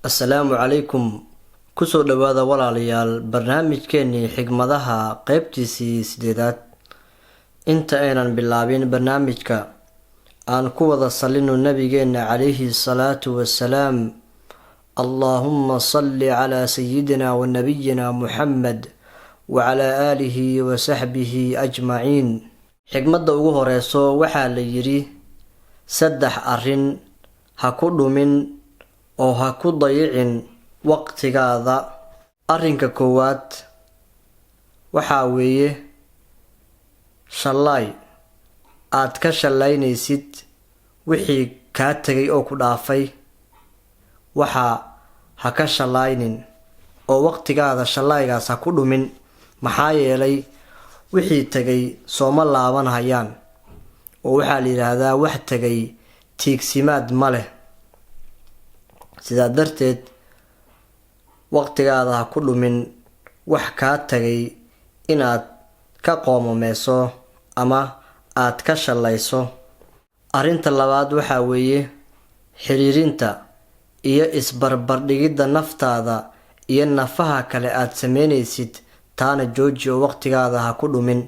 Assalaamu calaykum. Kusoo dhawaada walaalayaal barnaamijkeennii xigmadaha qaybtiisii 8. Inta aynan bilaabin barnaamijka aan ku wada salino nabigeena calayhi salaatu wassalaam. Allahumma salli calaa sayyidina wa nabiyyina Muhammad wa calaa aalihi wa sahbihi ajmaciin. Xigmadda ugu horeyso waxaa la yiri 3 arrin ha ku dhumin oo ha ku dayicin waqtigaada. Arrinka koowaad waxaa weeye shalay aad ka shalaynaysid wixii kaa tagay oo ku dhaafay. Ha ka shalaynin oo waqtigaada shalaygaas ha ku dhumin, maxaa yeelay wixii tagay sooma laabanayaan oo waxaa la yiraahdaa wax tagay tiigsimaad ma leh. sidaa darteed waqtigaada ha ku dhumin wax kaa tagay inaad ka qoomameyso ama aad ka shalayso. Arrinta labaad waxaa weeye xiriirinta iyo isbarbardhigidda naftaada iyo nafaha kale aad sameynaysid. taana jooji oo waqtigaada ha ku dhumin.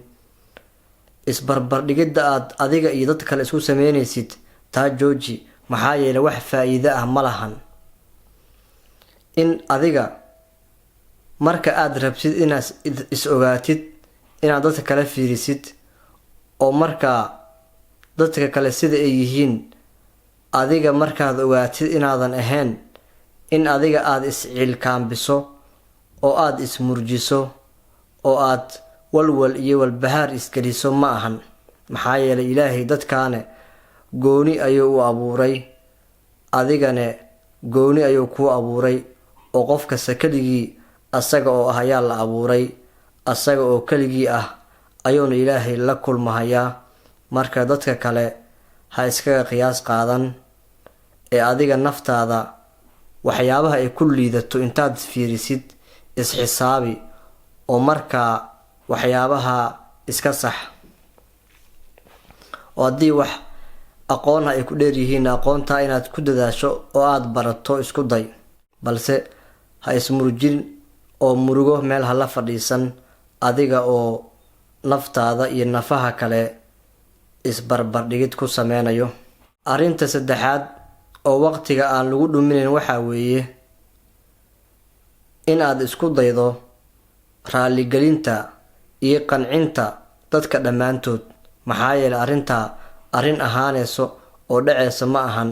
Isbarbardhigidda aad adiga iyo dad kale isku sameynaysid taa jooji, maxaa yeelay wax faa'iido ah ma lahan. In adiga marka aad rabsid inaad is ogaatid inaad dadka kale fiirisid oo markaa dadka kale sida ay yihiin adiga markaad ogaatid inaadan ahayn, in adiga aad is-cilkaambiso oo aad ismurjiso oo aad walwal iyo walbahaar isgeliso ma ahan. maxaa yeelay Ilaahay dadkaane gooni ayuu u abuuray, adigane gooni ayuu kuu abuuray, oo qof kasta keligii asaga oo ah ayaa la abuuray. asaga oo keligii ah ayuuna Ilaahay la kulmahayaa. marka dadka kale ha iskaga qiyaas qaadan ee adiga naftaada waxyaabaha ay ku liidato intaad fiirisid isxisaabi oo markaa waxyaabaha iska sax. oo haddii wax aqoon ay ku dheer yihiin aqoontaa inaad ku dadaasho oo aad barato isku day, balse ha ismurjin oo murugo meel ha la fadhiisan adiga oo naftaada iyo nafaha kale isbarbardhigid ku sameynayo. Arrinta saddexaad oo waqtiga aan lagu dhuminayn waxaa weeye inaad isku daydo raaligelinta iyo qancinta dadka dhammaantood. maxaa yeelay arrintaa arrin ahaaneyso oo dhaceysa ma ahan,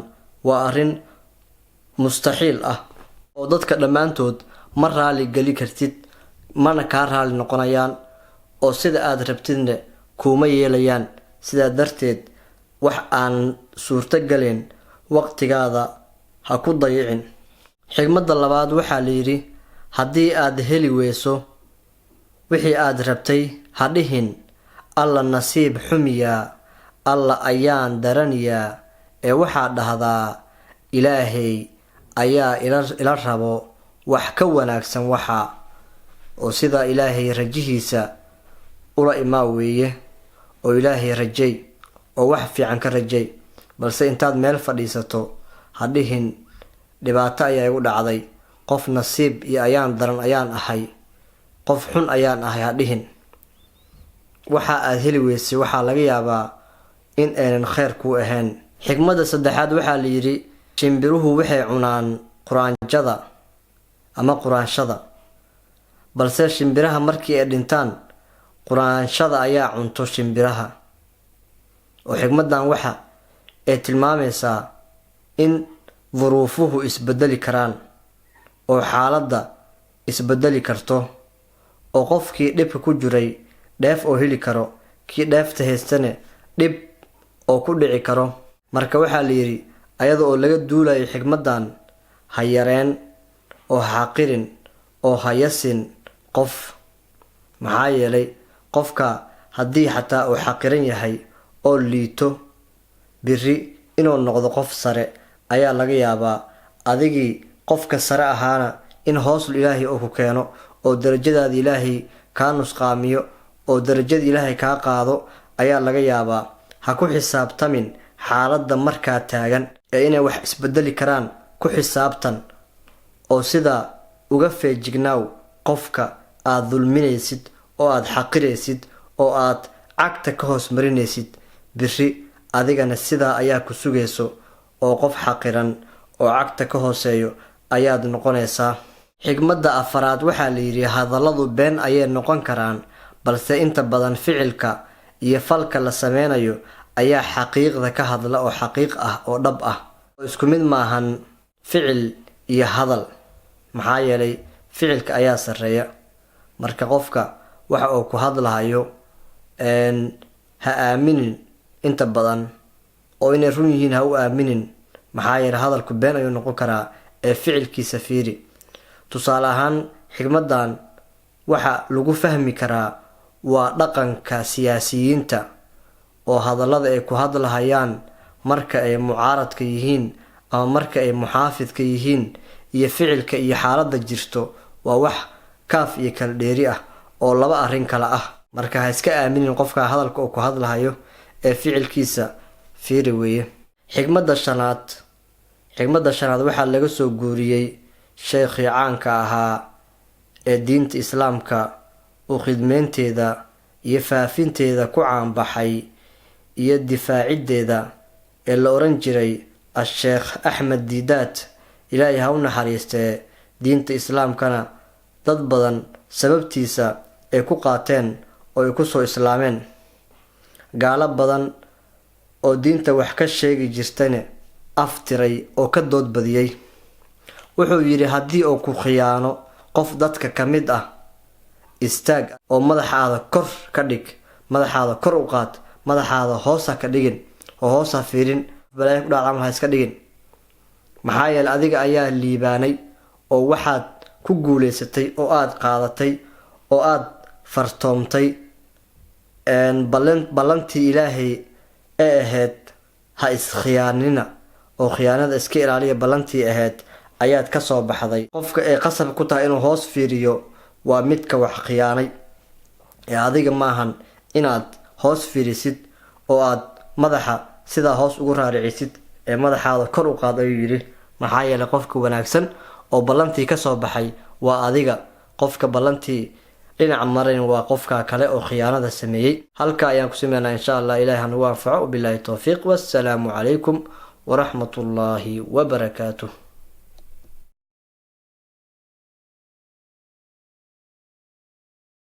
waa arrin mustaxiil ah oo dadka dhammaantood ma raali geli kartid, mana kaa raali noqonayaan oo sida aad rabtidna kuuma yeelayaan. sidaa darteed wax aan suurto galeyn waqtigaada ha ku dayicin. Xigmadda labaad waxaa la yiri haddii aad heli weyso wixii aad rabtay ha dhihin alla nasiib xumiyaa, alla ayaan daraniyaa, ee waxaa dhahdaa Ilaahay ayaa ila rabo wax ka wanaagsan waxa. oo sida Ilaahay rajihiisa ula imaa weeye oo Ilaahay rajay oo wax fiican ka rajay. balse intaad meel fadhiisato ha dhihin dhibaato ayaa igu dhacday, qof nasiib iyo ayaan daran ayaan ahay, qof xun ayaan ahay ha dhihin. waxa aad heli weysay waxaa laga yaabaa in aanan khayr ku ahayn. Xigmadda saddexaad waxaa la yiri shimbiruhu waxay cunaan quraanjada ama quraanshada, balse shimbiraha markii ay dhintaan quraanshada ayaa cunto shimbiraha. oo xigmaddan waxa ay tilmaamaysaa in duruufuhu isbedeli karaan oo xaaladda isbedeli karto, oo qofkii dhibka ku jiray dheef oo heli karo, kii dheefta haystane dhib oo ku dhici karo. marka waxaa la yiri ayada oo laga duulayo xigmaddan ha yareen oo ha xaqirin oo ha yasin qof. maxaa yeelay qofka haddii xataa uu xaqiran yahay oo liito, biri inuu noqdo qof sare ayaa laga yaabaa. adigii qofka sare ahaana in hoosul Ilaahay oo ku keeno oo darajadaada Ilaahay kaa nusqaamiyo oo darajada Ilaahay kaa qaado ayaa laga yaabaa. ha ku xisaabtamin xaaladda markaa taagan ee inay wax isbedeli karaan ku xisaabtan oo sidaa uga feejignaaw qofka aad dulminaysid oo aad xaqiraysid oo aad cagta ka hoos marinaysid. biri adigana sidaa ayaa ku sugayso oo qof xaqiran oo cagta ka hooseeyo ayaad noqonaysaa. xigmadda afaraad waxaa la yidhi hadalladu been ayay noqon karaan, balse inta badan ficilka iyo falka la sameynayo ayaa xaqiiqda ka hadla oo xaqiiq ah oo dhab ah. isku mid maahan ficil iyo hadal, maxaa yeelay ficilka ayaa sarreeya. marka qofka waxa uu ku hadlahayo ha aaminin inta badan, oo inay run yihiin ha u aaminin, maxaa yeelay hadalku been ayuu noqon karaa ee ficilkiisa fiiri. tusaale ahaan xigmaddan waxa lagu fahmi karaa waa dhaqanka siyaasiyiinta oo hadallada ay ku hadlahayaan marka ay mucaaradka yihiin ama marka ay muxaafidka yihiin iyo ficilka iyo xaaladda jirto waa wax kaaf iyo kala dheeri ah oo laba arrin kala ah. marka ha iska aaminin qofka hadalka uu ku hadlahayo ee ficilkiisa fiiri weeye. xigmadda shanaad waxaa laga soo guuriyey sheekhii caanka ahaa ee diinta islaamka uu khidmeynteeda iyo faafinteeda ku caanbaxay iyo difaaciddeeda ee la oran jiray asheekh axmed diidaat. ilaahay ha u naxariistee, diinta islaamkana dad badan sababtiisa ay ku qaateen oo ay ku soo islaameen. gaalo badan oo diinta wax ka sheegi jirtana aftiray oo ka dood badiyey. wuxuu yidhi haddii uu ku khiyaano qof dadka ka mid ah, istaag oo madaxaada kor ka dhig, madaxaada kor u qaad, madaxaada hoos ha ka dhigin oo hoos ha fiirin, balaayo ku dhac camal ha iska dhigin. maxaa yeelay adiga ayaa liibaanay oo waxaad ku guulaysatay oo aad qaadatay oo aad fartoomtay ballantii ilaahay ee ahayd ha iskhiyaanina oo khiyaanada iska ilaaliya ballantii ahayd ayaad ka soo baxday. qofka ay qasab ku tahay inuu hoos fiiriyo waa midka wax khiyaanay ee adiga maahan inaad hoos fiirisid oo aad madaxa sidaa hoos ugu raaricisid ee madaxaada kor u qaad ayuu yidhi. maxaa yeelay qofka wanaagsan oo ballantii ka soo baxay waa adiga, qofka ballantii dhinac marayn waa qofka kale oo khiyaanada sameeyey. halka ayaan ku sameynaa insha allah. ilaahay hanagu anfaco. bilaahi towfiiq, wassalaamu calaykum waraxmatullaahi wabarakaatuh.